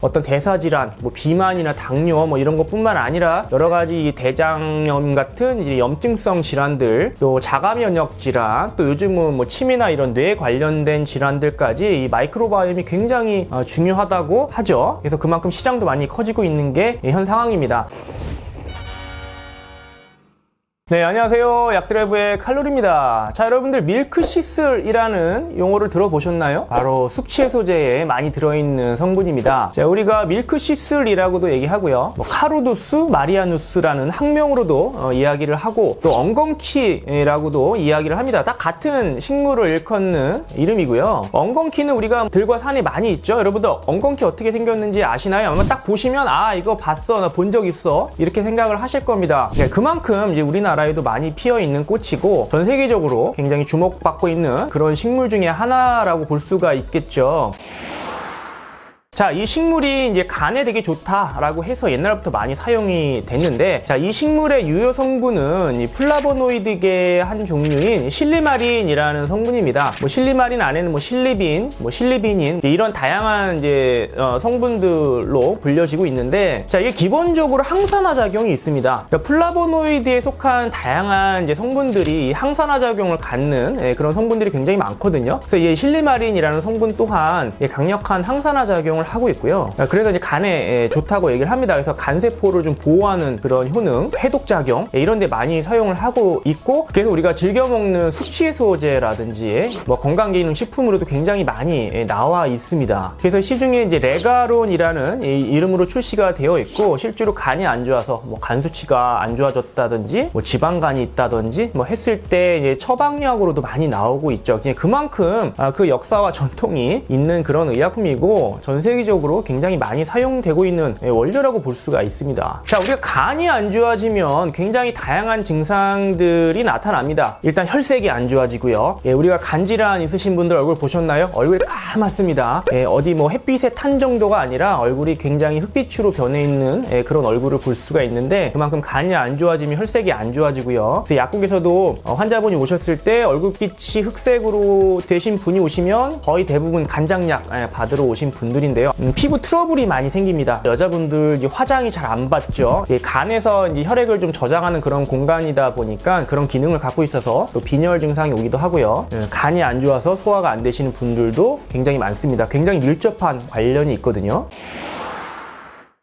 어떤 대사질환, 비만이나 당뇨 이런 것뿐만 아니라 여러 가지 대장염 같은 이제 염증성 질환들, 또 자가면역 질환, 또 요즘은 침이나 이런 뇌에 관련된 질환들까지 이 마이크로바이옴이 굉장히 중요하다고 하죠. 그래서 그만큼 시장도 많이 커지고 있는 게 현 상황입니다. 네, 안녕하세요. 약드라이브의 칼로리입니다. 자, 여러분들 밀크시슬이라는 용어를 들어보셨나요? 바로 숙취해소제에 많이 들어있는 성분입니다. 자, 우리가 밀크시슬이라고도 얘기하고요. 카루두스, 마리아누스라는 학명으로도 이야기를 하고, 또 엉겅퀴라고도 이야기를 합니다. 딱 같은 식물을 일컫는 이름이고요. 엉겅퀴는 우리가 들과 산에 많이 있죠. 여러분들 엉겅퀴 어떻게 생겼는지 아시나요? 아마 딱 보시면 이거 봤어, 나 본 적 있어, 이렇게 생각을 하실 겁니다. 네, 그만큼 이제 우리나라에도 많이 피어 있는 꽃이고 전 세계적으로 굉장히 주목받고 있는 그런 식물 중에 하나라고 볼 수가 있겠죠. 자, 이 식물이 이제 간에 되게 좋다라고 해서 옛날부터 많이 사용이 됐는데, 자, 이 식물의 유효 성분은 이 플라보노이드계의 한 종류인 실리마린이라는 성분입니다. 실리마린 안에는 실리빈, 실리비닌 이런 다양한 이제 성분들로 불려지고 있는데, 자, 이게 기본적으로 항산화 작용이 있습니다. 그러니까 플라보노이드에 속한 다양한 이제 성분들이 항산화 작용을 갖는 그런 성분들이 굉장히 많거든요. 그래서 이 실리마린이라는 성분 또한 강력한 항산화 작용을 하고 있고요. 그래서 이제 간에 좋다고 얘기를 합니다. 그래서 간세포를 좀 보호하는 그런 효능, 해독작용 이런 데 많이 사용을 하고 있고, 그래서 우리가 즐겨 먹는 숙취해소제라든지 건강기능 식품으로도 굉장히 많이 나와 있습니다. 그래서 시중에 이제 레가론이라는 이름으로 출시가 되어 있고, 실제로 간이 안 좋아서 간 수치가 안 좋아졌다든지 지방간이 있다든지 했을 때 이제 처방약으로도 많이 나오고 있죠. 그만큼 그 역사와 전통이 있는 그런 의약품이고 전 세계적으로 굉장히 많이 사용되고 있는 원료라고 볼 수가 있습니다. 자, 우리가 간이 안 좋아지면 굉장히 다양한 증상들이 나타납니다. 일단 혈색이 안 좋아지고요. 우리가 간질환 있으신 분들 얼굴 보셨나요? 얼굴이 까맣습니다. 어디 햇빛에 탄 정도가 아니라 얼굴이 굉장히 흑빛으로 변해 있는 그런 얼굴을 볼 수가 있는데, 그만큼 간이 안 좋아지면 혈색이 안 좋아지고요. 그래서 약국에서도 환자분이 오셨을 때 얼굴빛이 흑색으로 되신 분이 오시면 거의 대부분 간장약 받으러 오신 분들인데요. 피부 트러블이 많이 생깁니다. 여자분들 화장이 잘 안 받죠. 간에서 이제 혈액을 좀 저장하는 그런 공간이다 보니까 그런 기능을 갖고 있어서 또 빈혈 증상이 오기도 하고요. 간이 안 좋아서 소화가 안 되시는 분들도 굉장히 많습니다. 굉장히 밀접한 관련이 있거든요.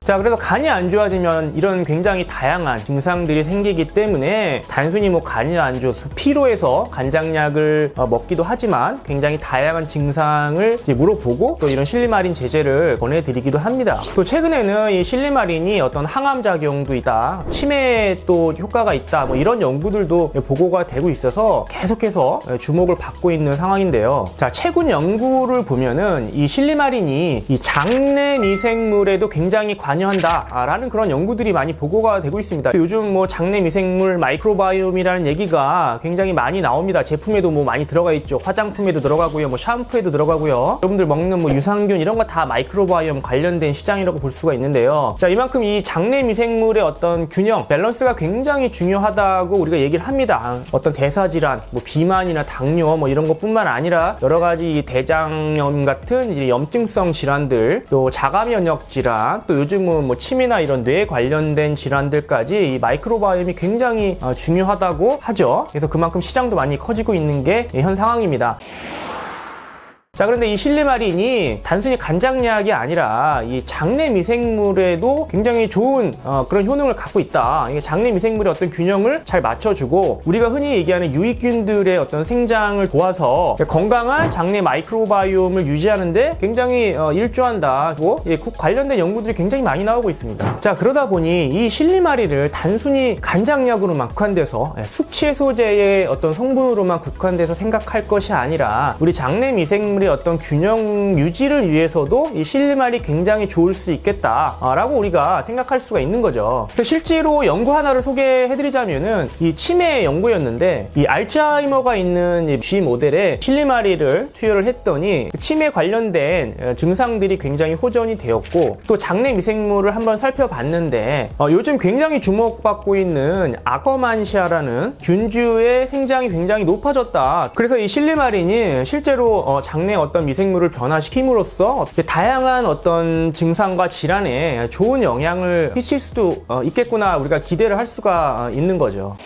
자, 그래서 간이 안 좋아지면 이런 굉장히 다양한 증상들이 생기기 때문에 단순히 간이 안 좋아서 피로해서 간장약을 먹기도 하지만 굉장히 다양한 증상을 이제 물어보고 또 이런 실리마린 제제를 권해드리기도 합니다. 또 최근에는 이 실리마린이 어떤 항암 작용도 있다, 치매에 또 효과가 있다, 이런 연구들도 보고가 되고 있어서 계속해서 주목을 받고 있는 상황인데요. 자, 최근 연구를 보면은 이 실리마린이 이 장내 미생물에도 굉장히 관여한다라는 그런 연구들이 많이 보고가 되고 있습니다. 요즘 장내 미생물 마이크로바이옴이라는 얘기가 굉장히 많이 나옵니다. 제품에도 많이 들어가 있죠. 화장품에도 들어가고요, 샴푸에도 들어가고요. 여러분들 먹는 유산균 이런 거 다 마이크로바이옴 관련된 시장이라고 볼 수가 있는데요. 자, 이만큼 이 장내 미생물의 어떤 균형, 밸런스가 굉장히 중요하다고 우리가 얘기를 합니다. 어떤 대사질환, 비만이나 당뇨 이런 것뿐만 아니라 여러 가지 대장염 같은 이제 염증성 질환들, 또 자가면역 질환, 또 요즘은 침이나 이런 뇌에 관련된 질환들까지 이 마이크로바이옴이 굉장히 중요하다고 하죠. 그래서 그만큼 시장도 많이 커지고 있는 게 현 상황입니다. 자, 그런데 이 실리마린이 단순히 간장약이 아니라 이 장내 미생물에도 굉장히 좋은 그런 효능을 갖고 있다. 이게 장내 미생물의 어떤 균형을 잘 맞춰주고 우리가 흔히 얘기하는 유익균들의 어떤 생장을 도와서 건강한 장내 마이크로바이옴을 유지하는데 굉장히 일조한다고 관련된 연구들이 굉장히 많이 나오고 있습니다. 자, 그러다 보니 이 실리마린을 단순히 간장약으로만 국한돼서 숙취해소제의 어떤 성분으로만 국한돼서 생각할 것이 아니라 우리 장내 미생물의 어떤 균형 유지를 위해서도 이 실리마린이 굉장히 좋을 수 있겠다라고 우리가 생각할 수가 있는 거죠. 실제로 연구 하나를 소개해드리자면은 이 치매 연구였는데 이 알츠하이머가 있는 G 모델에 실리마린을 투여를 했더니 치매 관련된 증상들이 굉장히 호전이 되었고, 또 장내 미생물을 한번 살펴봤는데 요즘 굉장히 주목받고 있는 아커만시아라는 균주의 생장이 굉장히 높아졌다. 그래서 이 실리마린이 실제로 장내 어떤 미생물을 변화시킴으로써 다양한 어떤 증상과 질환에 좋은 영향을 끼칠 수도 있겠구나 우리가 기대를 할 수가 있는 거죠.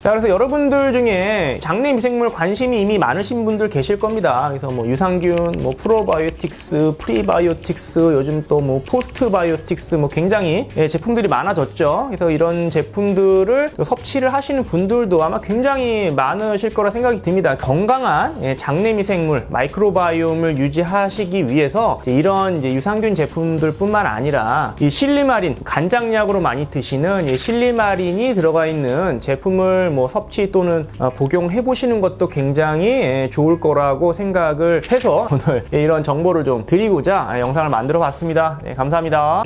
자, 그래서 여러분들 중에 장내 미생물 관심이 이미 많으신 분들 계실 겁니다. 그래서 뭐 유산균, 뭐 프로바이오틱스, 프리바이오틱스, 요즘 또 뭐 포스트바이오틱스 뭐 굉장히 제품들이 많아졌죠. 그래서 이런 제품들을 섭취를 하시는 분들도 아마 굉장히 많으실 거라 생각이 듭니다. 건강한 장내 미생물, 마이크로바이옴을 유지하시기 위해서 이런 유산균 제품들뿐만 아니라 이 실리마린, 간장약으로 많이 드시는 이 실리마린이 들어가 있는 제품을 뭐 섭취 또는 복용해 보시는 것도 굉장히 좋을 거라고 생각을 해서 오늘 이런 정보를 좀 드리고자 영상을 만들어 봤습니다. 네, 감사합니다.